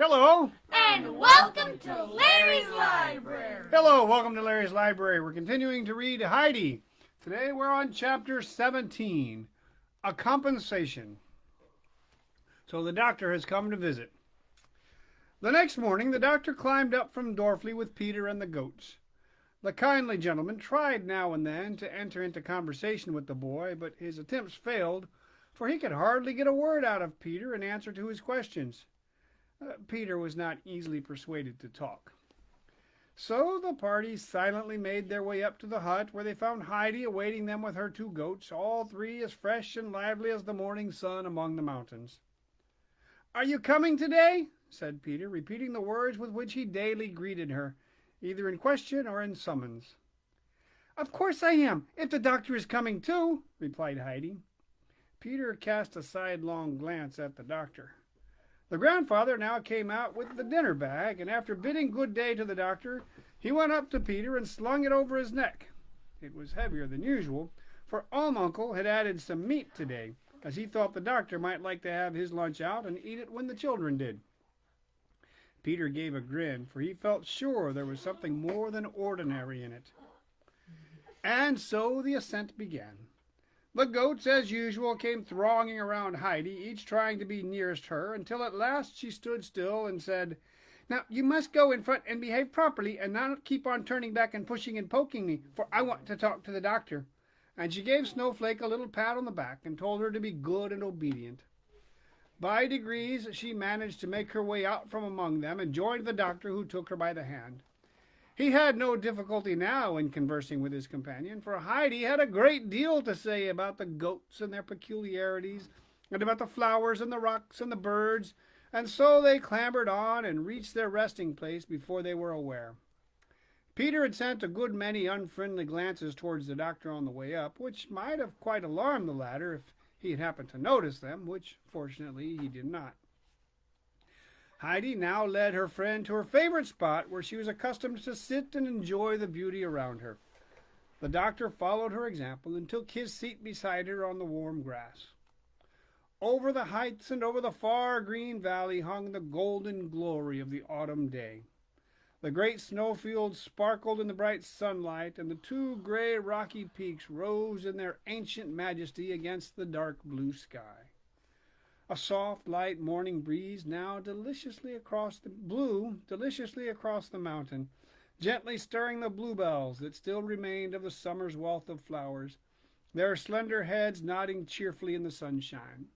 Hello. And welcome to Larry's Library. Hello, welcome to Larry's Library. We're continuing to read Heidi. Today we're on chapter 17, A Compensation. So the doctor has come to visit. The next morning the doctor climbed up from Dorfley with Peter and the goats. The kindly gentleman tried now and then to enter into conversation with the boy, but his attempts failed, for he could hardly get a word out of Peter in answer to his questions. Peter was not easily persuaded to talk. So the party silently made their way up to the hut, where they found Heidi awaiting them with her two goats, all three as fresh and lively as the morning sun among the mountains. "Are you coming today?" said Peter, repeating the words with which he daily greeted her, either in question or in summons. "Of course I am, if the doctor is coming too," replied Heidi. Peter cast a sidelong glance at the doctor. The grandfather now came out with the dinner bag, and after bidding good day to the doctor, he went up to Peter and slung it over his neck. It was heavier than usual, for Uncle had added some meat today, as he thought the doctor might like to have his lunch out and eat it when the children did. Peter gave a grin, for he felt sure there was something more than ordinary in it. And so the ascent began. The goats, as usual, came thronging around Heidi, each trying to be nearest her, until at last she stood still and said, "Now you must go in front and behave properly, and not keep on turning back and pushing and poking me, for I want to talk to the doctor." And she gave Snowflake a little pat on the back and told her to be good and obedient. By degrees she managed to make her way out from among them and joined the doctor, who took her by the hand. He had no difficulty now in conversing with his companion, for Heidi had a great deal to say about the goats and their peculiarities, and about the flowers and the rocks and the birds, and so they clambered on and reached their resting place before they were aware. Peter had sent a good many unfriendly glances towards the doctor on the way up, which might have quite alarmed the latter if he had happened to notice them, which fortunately he did not. Heidi now led her friend to her favorite spot, where she was accustomed to sit and enjoy the beauty around her. The doctor followed her example and took his seat beside her on the warm grass. Over the heights and over the far green valley hung the golden glory of the autumn day. The great snowfields sparkled in the bright sunlight, and the two gray rocky peaks rose in their ancient majesty against the dark blue sky. A soft, light morning breeze now deliciously across the mountain, gently stirring the bluebells that still remained of the summer's wealth of flowers, their slender heads nodding cheerfully in the sunshine.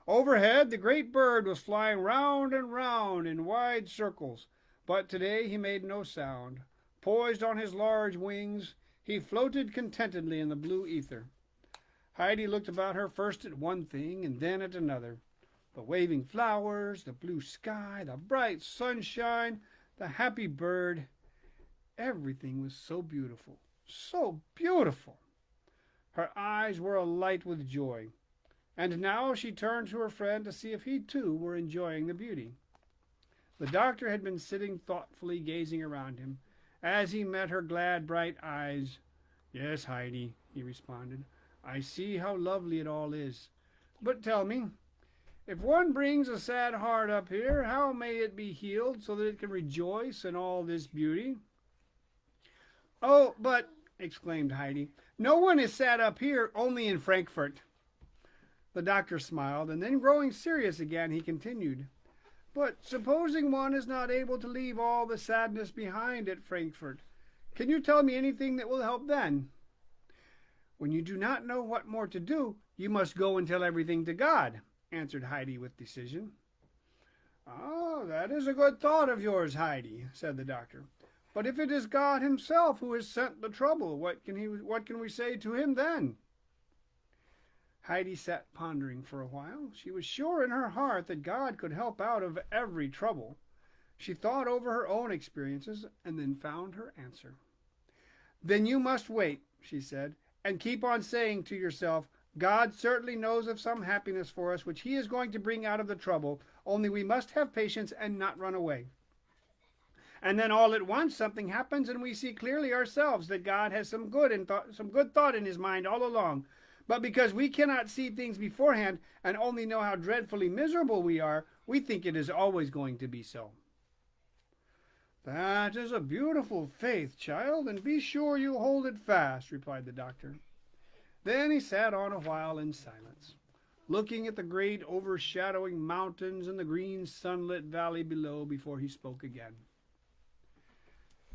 Overhead the great bird was flying round and round in wide circles, but today he made no sound. Poised on his large wings, he floated contentedly in the blue ether. Heidi looked about her, first at one thing and then at another. The waving flowers, the blue sky, the bright sunshine, the happy bird. Everything was so beautiful, so beautiful. Her eyes were alight with joy, and now she turned to her friend to see if he too were enjoying the beauty. The doctor had been sitting thoughtfully gazing around him as he met her glad bright eyes. "Yes, Heidi," he responded, "I see how lovely it all is. But tell me, if one brings a sad heart up here, how may it be healed so that it can rejoice in all this beauty?" "Oh, but," exclaimed Heidi, "no one is sad up here, only in Frankfurt." The doctor smiled, and then growing serious again, he continued, "But supposing one is not able to leave all the sadness behind at Frankfurt, can you tell me anything that will help then?" "When you do not know what more to do, you must go and tell everything to God," answered Heidi with decision. "Ah, that is a good thought of yours, Heidi," said the doctor. "But if it is God himself who has sent the trouble, what can we say to him then?" Heidi sat pondering for a while. She was sure in her heart that God could help out of every trouble. She thought over her own experiences and then found her answer. "Then you must wait," she said, "and keep on saying to yourself, 'God certainly knows of some happiness for us which he is going to bring out of the trouble, only we must have patience and not run away.' And then all at once something happens and we see clearly ourselves that God has some good thought in his mind all along. But because we cannot see things beforehand and only know how dreadfully miserable we are, we think it is always going to be so. That is a beautiful faith, child, and be sure you hold it fast, replied the doctor. Then he sat on a while in silence, looking at the great overshadowing mountains and the green sunlit valley below before he spoke again.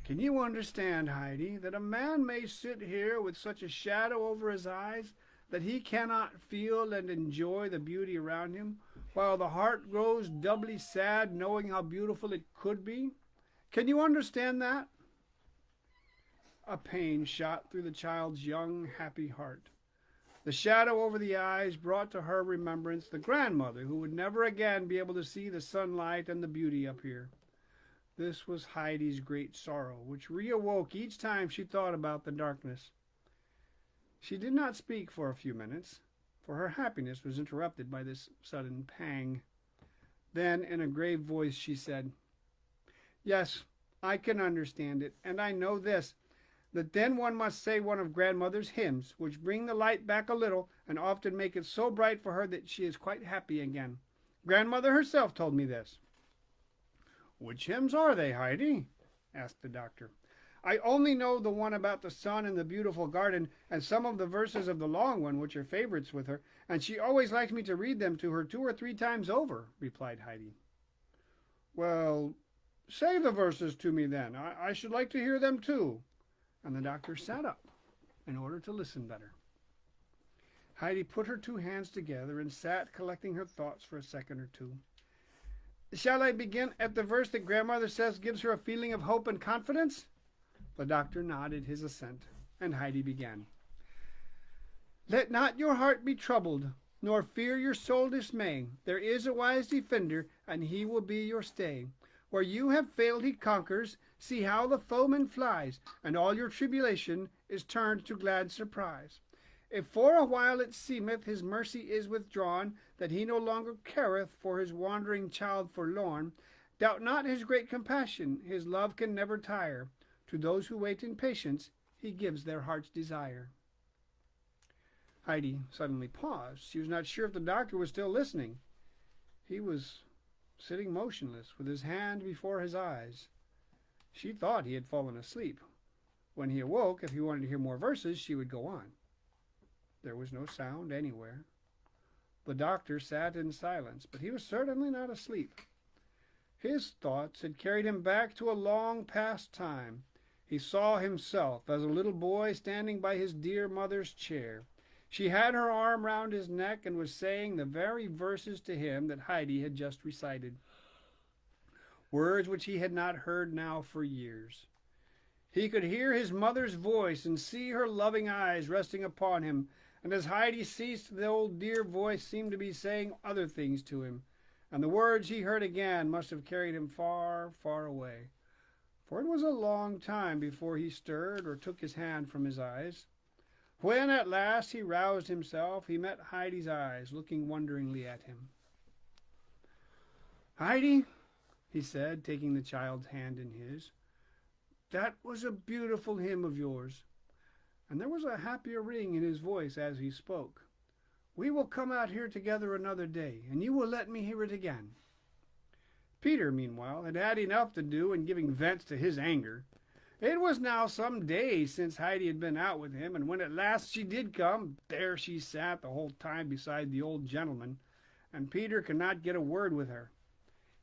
Can you understand, Heidi, that a man may sit here with such a shadow over his eyes that he cannot feel and enjoy the beauty around him, while the heart grows doubly sad knowing how beautiful it could be? Can you understand that? A pain shot through the child's young, happy heart. The shadow over the eyes brought to her remembrance the grandmother who would never again be able to see the sunlight and the beauty up here. This was Heidi's great sorrow, which reawoke each time she thought about the darkness. She did not speak for a few minutes, for her happiness was interrupted by this sudden pang. Then, in a grave voice, she said, "Yes, I can understand it, and I know this, that then one must say one of grandmother's hymns, which bring the light back a little and often make it so bright for her that she is quite happy again. Grandmother herself told me this." "Which hymns are they, Heidi?" asked the doctor. "I only know the one about the sun and the beautiful garden, and some of the verses of the long one, which are favorites with her, and she always liked me to read them to her 2 or 3 times over," replied Heidi. "Well, say the verses to me then. I should like to hear them too." And the doctor sat up in order to listen better. Heidi put her 2 hands together and sat collecting her thoughts for a second or two. "Shall I begin at the verse that grandmother says gives her a feeling of hope and confidence?" The doctor nodded his assent, and Heidi began. "Let not your heart be troubled, nor fear your soul dismay. There is a wise defender, and he will be your stay. Where you have failed he conquers, see how the foeman flies, and all your tribulation is turned to glad surprise. If for a while it seemeth his mercy is withdrawn, that he no longer careth for his wandering child forlorn, doubt not his great compassion, his love can never tire. To those who wait in patience, he gives their heart's desire." Heidi suddenly paused. She was not sure if the doctor was still listening. He was sitting motionless, with his hand before his eyes. She thought he had fallen asleep. When he awoke, if he wanted to hear more verses, she would go on. There was no sound anywhere. The doctor sat in silence, but he was certainly not asleep. His thoughts had carried him back to a long past time. He saw himself as a little boy standing by his dear mother's chair. She had her arm round his neck and was saying the very verses to him that Heidi had just recited. Words which he had not heard now for years. He could hear his mother's voice and see her loving eyes resting upon him, and as Heidi ceased, the old dear voice seemed to be saying other things to him, and the words he heard again must have carried him far, far away. For it was a long time before he stirred or took his hand from his eyes. When at last he roused himself, he met Heidi's eyes looking wonderingly at him. "Heidi," he said, taking the child's hand in his, "that was a beautiful hymn of yours." And there was a happier ring in his voice as he spoke. "We will come out here together another day, and you will let me hear it again." Peter, meanwhile, had had enough to do in giving vent to his anger. It was now some days since Heidi had been out with him, and when at last she did come, there she sat the whole time beside the old gentleman, and Peter could not get a word with her.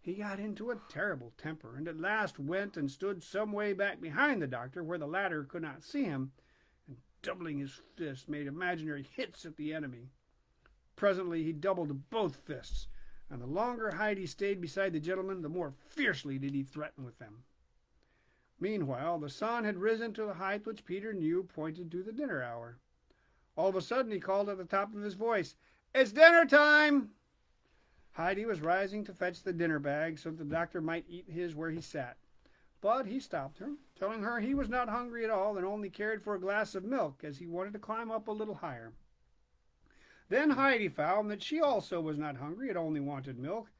He got into a terrible temper, and at last went and stood some way back behind the doctor, where the latter could not see him, and doubling his fist, made imaginary hits at the enemy. Presently he doubled both fists, and the longer Heidi stayed beside the gentleman, the more fiercely did he threaten with them. Meanwhile, the sun had risen to the height which Peter knew pointed to the dinner hour. All of a sudden he called at the top of his voice, "It's dinner time!" Heidi was rising to fetch the dinner bag so that the doctor might eat his where he sat. But he stopped her, telling her he was not hungry at all and only cared for a glass of milk, as he wanted to climb up a little higher. Then Heidi found that she also was not hungry and only wanted milk,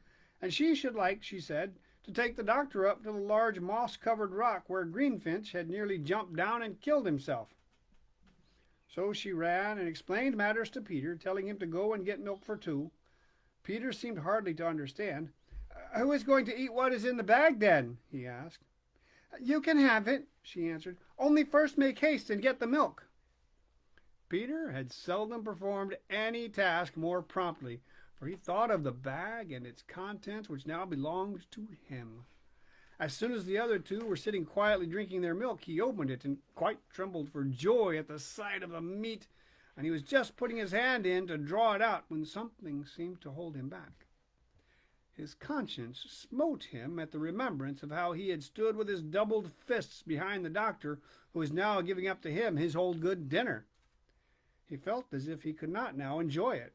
and she should like, she said, to take the doctor up to the large moss-covered rock where Greenfinch had nearly jumped down and killed himself. So she ran and explained matters to Peter, telling him to go and get milk for two. Peter seemed hardly to understand. Who is going to eat what is in the bag, then? He asked. You can have it, she answered. Only first make haste and get the milk. Peter had seldom performed any task more promptly, for he thought of the bag and its contents, which now belonged to him. As soon as the other two were sitting quietly drinking their milk, he opened it and quite trembled for joy at the sight of the meat, and he was just putting his hand in to draw it out when something seemed to hold him back. His conscience smote him at the remembrance of how he had stood with his doubled fists behind the doctor, who was now giving up to him his whole good dinner. He felt as if he could not now enjoy it.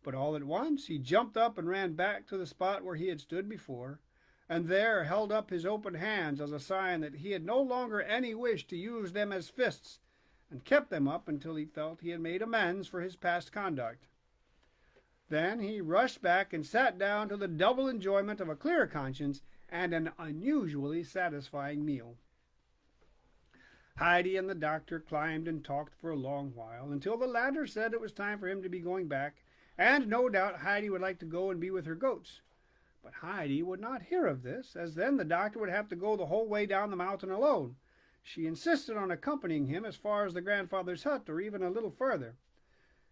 But all at once he jumped up and ran back to the spot where he had stood before, and there held up his open hands as a sign that he had no longer any wish to use them as fists, and kept them up until he felt he had made amends for his past conduct. Then he rushed back and sat down to the double enjoyment of a clear conscience and an unusually satisfying meal. Heidi and the doctor climbed and talked for a long while, until the latter said it was time for him to be going back, and no doubt Heidi would like to go and be with her goats. But Heidi would not hear of this, as then the doctor would have to go the whole way down the mountain alone. She insisted on accompanying him as far as the grandfather's hut, or even a little further.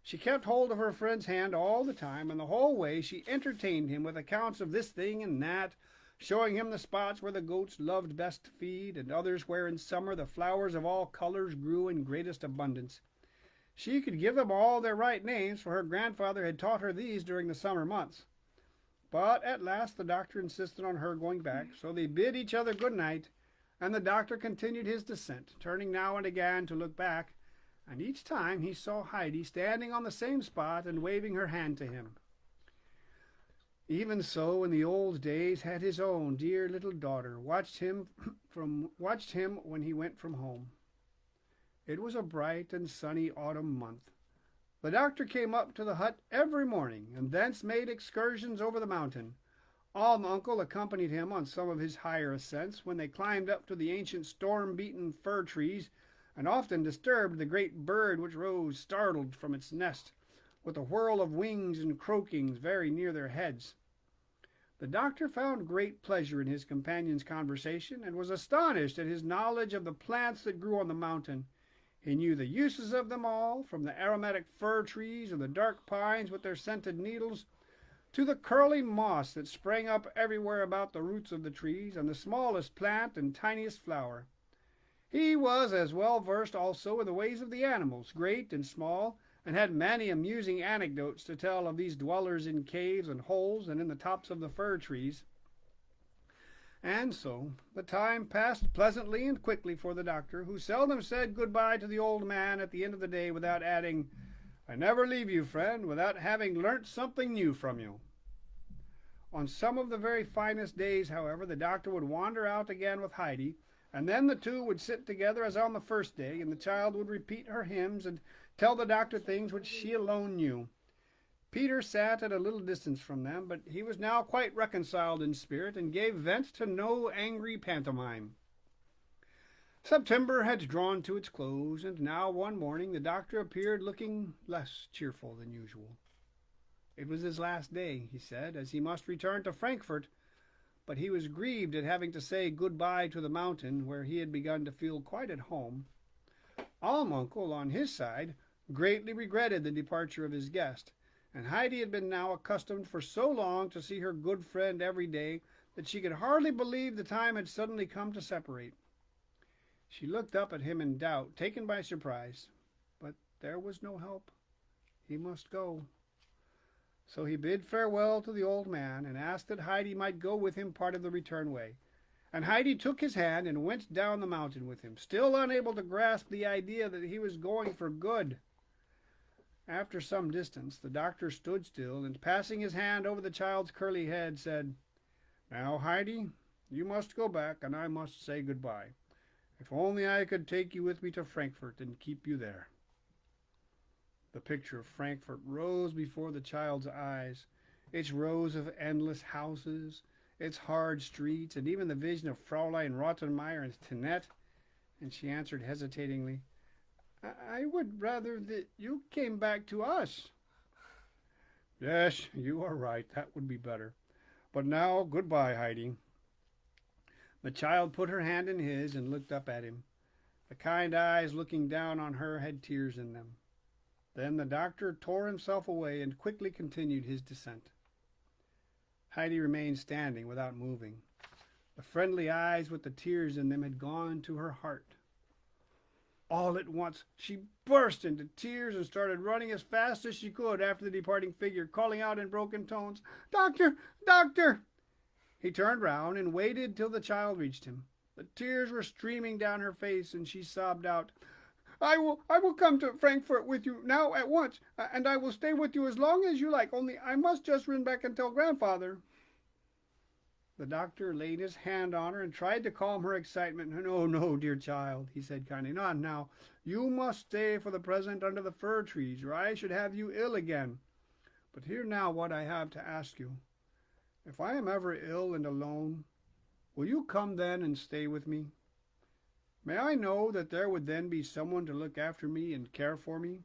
She kept hold of her friend's hand all the time, and the whole way she entertained him with accounts of this thing and that, showing him the spots where the goats loved best to feed, and others where in summer the flowers of all colors grew in greatest abundance. She could give them all their right names, for her grandfather had taught her these during the summer months. But at last the doctor insisted on her going back, so they bid each other good night, and the doctor continued his descent, turning now and again to look back, and each time he saw Heidi standing on the same spot and waving her hand to him. Even so, in the old days, had his own dear little daughter watched him when he went from home. It was a bright and sunny autumn month. The doctor came up to the hut every morning, and thence made excursions over the mountain. Uncle accompanied him on some of his higher ascents, when they climbed up to the ancient storm-beaten fir trees, and often disturbed the great bird which rose startled from its nest, with a whirl of wings and croakings very near their heads. The doctor found great pleasure in his companion's conversation, and was astonished at his knowledge of the plants that grew on the mountain. He knew the uses of them all, from the aromatic fir trees and the dark pines with their scented needles, to the curling moss that sprang up everywhere about the roots of the trees, and the smallest plant and tiniest flower. He was as well versed also in the ways of the animals, great and small, and had many amusing anecdotes to tell of these dwellers in caves and holes and in the tops of the fir trees. And so the time passed pleasantly and quickly for the doctor, who seldom said good-bye to the old man at the end of the day without adding, "I never leave you, friend, without having learnt something new from you." On some of the very finest days, however, the doctor would wander out again with Heidi, and then the two would sit together as on the first day, and the child would repeat her hymns and tell the doctor things which she alone knew. Peter sat at a little distance from them, but he was now quite reconciled in spirit, and gave vent to no angry pantomime. September had drawn to its close, and now one morning the doctor appeared looking less cheerful than usual. It was his last day, he said, as he must return to Frankfurt, but he was grieved at having to say good-bye to the mountain, where he had begun to feel quite at home. Uncle, on his side, greatly regretted the departure of his guest, and Heidi had been now accustomed for so long to see her good friend every day that she could hardly believe the time had suddenly come to separate. She looked up at him in doubt, taken by surprise, but there was no help. He must go. So he bid farewell to the old man, and asked that Heidi might go with him part of the return way. And Heidi took his hand and went down the mountain with him, still unable to grasp the idea that he was going for good. After some distance, the doctor stood still, and passing his hand over the child's curly head, said, "Now, Heidi, you must go back, and I must say good-bye. If only I could take you with me to Frankfurt and keep you there." The picture of Frankfurt rose before the child's eyes, its rows of endless houses, its hard streets, and even the vision of Fräulein Rottenmeier and Tinette, and she answered hesitatingly, I would rather that you came back to us. Yes, you are right. That would be better. But now, goodbye, Heidi. The child put her hand in his and looked up at him. The kind eyes looking down on her had tears in them. Then the doctor tore himself away and quickly continued his descent. Heidi remained standing without moving. The friendly eyes with the tears in them had gone to her heart. All at once she burst into tears and started running as fast as she could after the departing figure, calling out in broken tones, "Doctor! Doctor!" He turned round and waited till the child reached him. The tears were streaming down her face, and she sobbed out, I will come to Frankfurt with you now at once, and I will stay with you as long as you like, only I must just run back and tell grandfather." The doctor laid his hand on her and tried to calm her excitement. "No, no, dear child," he said kindly, "not now. You must stay for the present under the fir trees, or I should have you ill again. But hear now what I have to ask you. If I am ever ill and alone, will you come then and stay with me? May I know that there would then be someone to look after me and care for me?"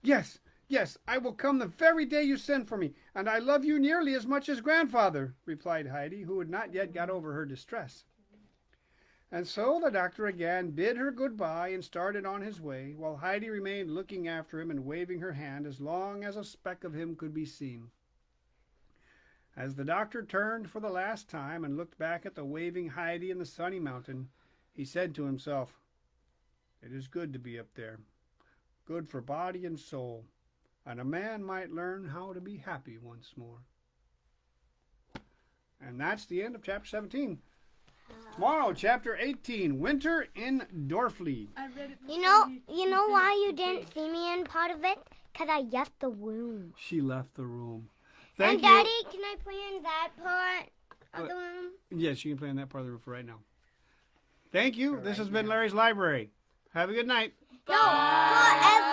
"Yes, yes, I will come the very day you send for me, and I love you nearly as much as grandfather," replied Heidi, who had not yet got over her distress. And so the doctor again bid her goodbye and started on his way, while Heidi remained looking after him and waving her hand as long as a speck of him could be seen. As the doctor turned for the last time and looked back at the waving Heidi and the sunny mountain, he said to himself, "It is good to be up there, good for body and soul, and a man might learn how to be happy once more." And that's the end of chapter 17. Tomorrow, chapter 18, Winter in Dorflead. You know why you didn't see me in part of it? Because I left the room. She left the room. And Thank you. Daddy, can I play in that part of the room? Yes, you can play in that part of the room for right now. Thank you. This has been Larry's Library. Have a good night. No, forever.